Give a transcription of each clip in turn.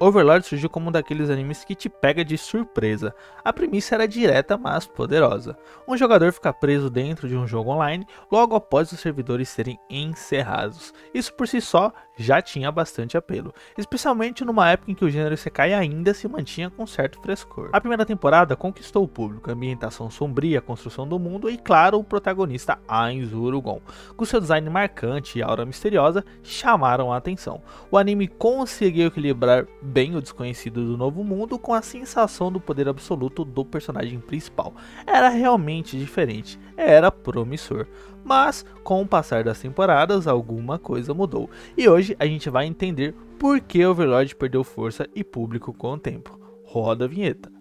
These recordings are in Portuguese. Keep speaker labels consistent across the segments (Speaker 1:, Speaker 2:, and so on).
Speaker 1: Overlord surgiu como um daqueles animes que te pega de surpresa. A premissa era direta, mas poderosa. Um jogador fica preso dentro de um jogo online logo após os servidores serem encerrados. Isso por si só já tinha bastante apelo, especialmente numa época em que o gênero Isekai ainda se mantinha com certo frescor. A primeira temporada conquistou o público, a ambientação sombria, a construção do mundo e, claro, o protagonista Ainzuro Gon, com seu design marcante e aura misteriosa, chamaram a atenção. O anime conseguiu equilibrar bem o desconhecido do novo mundo com a sensação do poder absoluto do personagem principal. Era realmente diferente, era promissor. Mas, com o passar das temporadas, alguma coisa mudou. E hoje a gente vai entender por que Overlord perdeu força e público com o tempo. Roda a vinheta.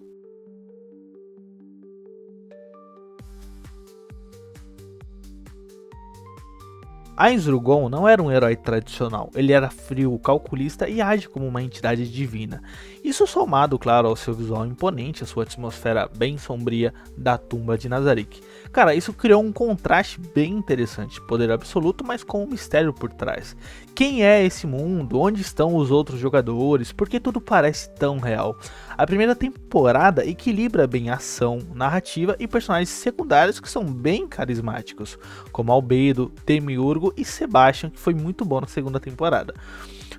Speaker 1: Ainzuro Gon não era um herói tradicional, ele era frio, calculista e age como uma entidade divina. Isso somado, claro, ao seu visual imponente, a sua atmosfera bem sombria da tumba de Nazarick. Cara, isso criou um contraste bem interessante, poder absoluto, mas com um mistério por trás. Quem é esse mundo? Onde estão os outros jogadores? Por que tudo parece tão real? A primeira temporada equilibra bem a ação, narrativa e personagens secundários que são bem carismáticos, como Albedo, Demiurgo e Sebastian, que foi muito bom na segunda temporada.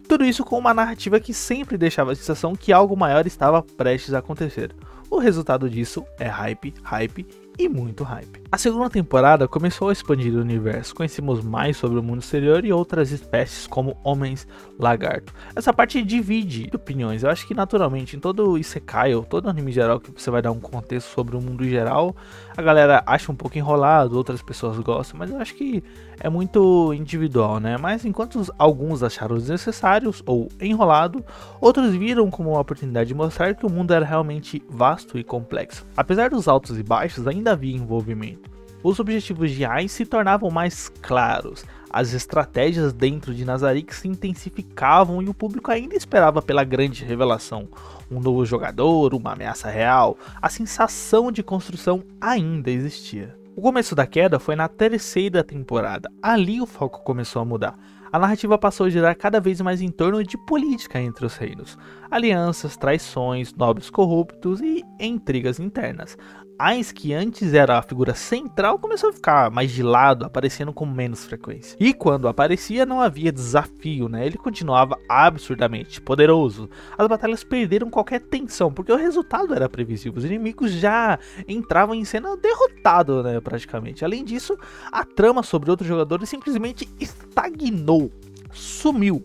Speaker 1: Tudo isso com uma narrativa que sempre deixava a sensação que algo maior estava prestes a acontecer. O resultado disso é hype, hype e muito hype. A segunda temporada começou a expandir o universo, conhecemos mais sobre o mundo exterior e outras espécies como homens lagarto. Essa parte divide opiniões, eu acho que naturalmente em todo Isekai ou todo anime geral que você vai dar um contexto sobre o mundo geral, a galera acha um pouco enrolado, outras pessoas gostam, mas eu acho que é muito individual, né? Mas enquanto alguns acharam desnecessários ou enrolado, outros viram como uma oportunidade de mostrar que o mundo era realmente vasto e complexo. Apesar dos altos e baixos, ainda havia envolvimento. Os objetivos de Ainz se tornavam mais claros, as estratégias dentro de Nazarick se intensificavam e o público ainda esperava pela grande revelação. Um novo jogador, uma ameaça real, a sensação de construção ainda existia. O começo da queda foi na terceira temporada, ali o foco começou a mudar. A narrativa passou a girar cada vez mais em torno de política entre os reinos, alianças, traições, nobres corruptos e intrigas internas. Ainz, que antes era a figura central, começou a ficar mais de lado, aparecendo com menos frequência. E quando aparecia não havia desafio, né? Ele continuava absurdamente poderoso. As batalhas perderam qualquer tensão, porque o resultado era previsível. Os inimigos já entravam em cena derrotados, né, praticamente. Além disso, a trama sobre outros jogadores simplesmente estagnou. Sumiu.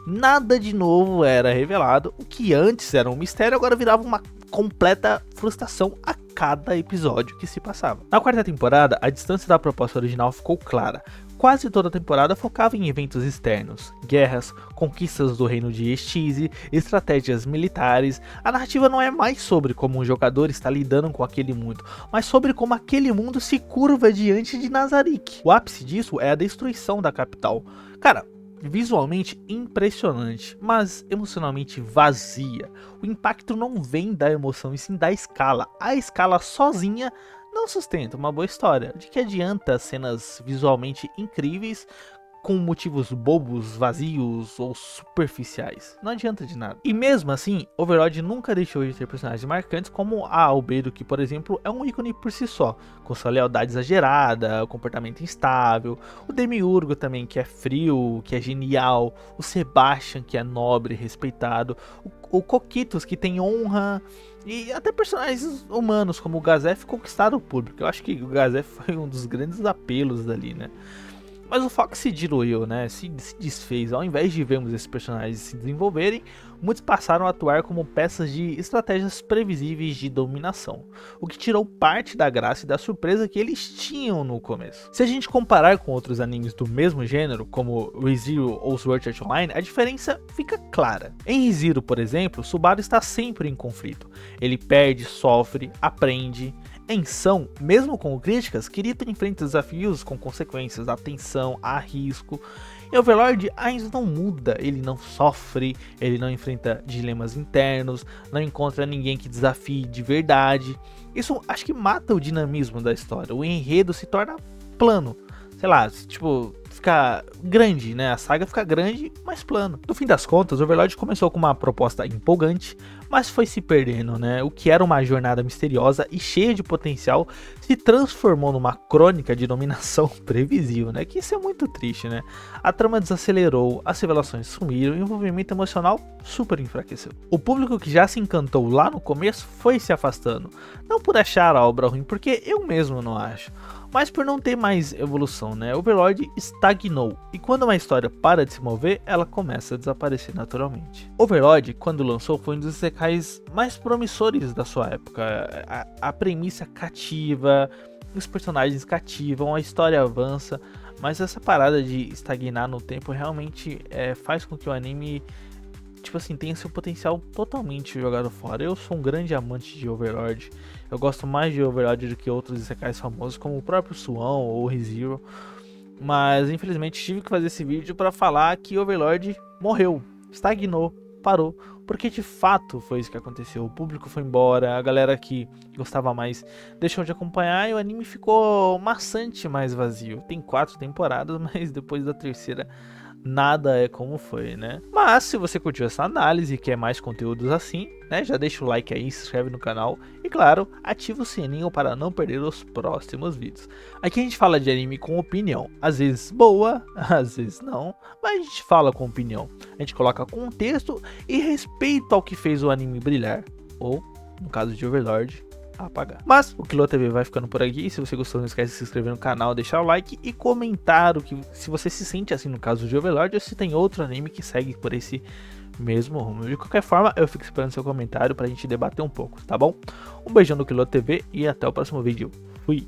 Speaker 1: Nada de novo era revelado. O que antes era um mistério agora virava uma completa frustração a cada episódio que se passava. Na quarta temporada, a distância da proposta original ficou clara. Quase toda a temporada focava em eventos externos, guerras, conquistas do reino de Estize, estratégias militares. A narrativa não é mais sobre como um jogador está lidando com aquele mundo, mas sobre como aquele mundo se curva diante de Nazarick. O ápice disso é a destruição da capital. Cara, visualmente impressionante, mas emocionalmente vazia. O impacto não vem da emoção e sim da escala. A escala sozinha não sustenta uma boa história. De que adianta cenas visualmente incríveis com motivos bobos, vazios ou superficiais? Não adianta de nada. E mesmo assim, Overlord nunca deixou de ter personagens marcantes como a Albedo, que por exemplo é um ícone por si só, com sua lealdade exagerada, comportamento instável, o Demiurgo também, que é frio, que é genial, o Sebastian, que é nobre e respeitado, o Coquitos, que tem honra, e até personagens humanos como o Gazef conquistaram o público. Eu acho que o Gazef foi um dos grandes apelos dali, né? Mas o foco se diluiu, né? Se desfez. Ao invés de vermos esses personagens se desenvolverem, muitos passaram a atuar como peças de estratégias previsíveis de dominação, o que tirou parte da graça e da surpresa que eles tinham no começo. Se a gente comparar com outros animes do mesmo gênero, como Re:Zero ou Sword Art Online, a diferença fica clara. Em Re:Zero, por exemplo, Subaru está sempre em conflito. Ele perde, sofre, aprende. Em São, mesmo com críticas, Kirito enfrenta desafios com consequências, a tensão, a risco. E Overlord ainda não muda, ele não sofre, ele não enfrenta dilemas internos, não encontra ninguém que desafie de verdade. Isso acho que mata o dinamismo da história, o enredo se torna plano. Sei lá, tipo, fica grande, né? A saga fica grande, mas plano. No fim das contas, Overlord começou com uma proposta empolgante, mas foi se perdendo, né? O que era uma jornada misteriosa e cheia de potencial se transformou numa crônica de dominação previsível, né? Que isso é muito triste, né? A trama desacelerou, as revelações sumiram e o envolvimento emocional super enfraqueceu. O público que já se encantou lá no começo foi se afastando, não por achar a obra ruim, porque eu mesmo não acho, mas por não ter mais evolução, né? Overlord estagnou, e quando uma história para de se mover, ela começa a desaparecer naturalmente. Overlord, quando lançou, foi um dos isekais mais promissores da sua época. A premissa cativa, os personagens cativam, a história avança, mas essa parada de estagnar no tempo realmente faz com que o anime, tipo assim, tenha seu potencial totalmente jogado fora. Eu sou um grande amante de Overlord. Eu gosto mais de Overlord do que outros isekais famosos, como o próprio Swan ou ReZero. Mas infelizmente tive que fazer esse vídeo para falar que Overlord morreu, estagnou, parou. Porque de fato foi isso que aconteceu. O público foi embora, a galera que gostava mais deixou de acompanhar e o anime ficou maçante, mais vazio. Tem 4 temporadas, mas depois da terceira nada é como foi, né? Mas se você curtiu essa análise e quer mais conteúdos assim, né, já deixa o like aí, se inscreve no canal e claro, ativa o sininho para não perder os próximos vídeos. Aqui a gente fala de anime com opinião, às vezes boa, às vezes não, mas a gente fala com opinião. A gente coloca contexto e respeito ao que fez o anime brilhar, ou no caso de Overlord, apagar. Mas o Kilo TV vai ficando por aqui. Se você gostou, não esquece de se inscrever no canal, deixar o like e comentar se você se sente assim no caso de Overlord ou se tem outro anime que segue por esse mesmo rumo. De qualquer forma, eu fico esperando seu comentário pra gente debater um pouco, tá bom? Um beijão do Kilo TV e até o próximo vídeo. Fui!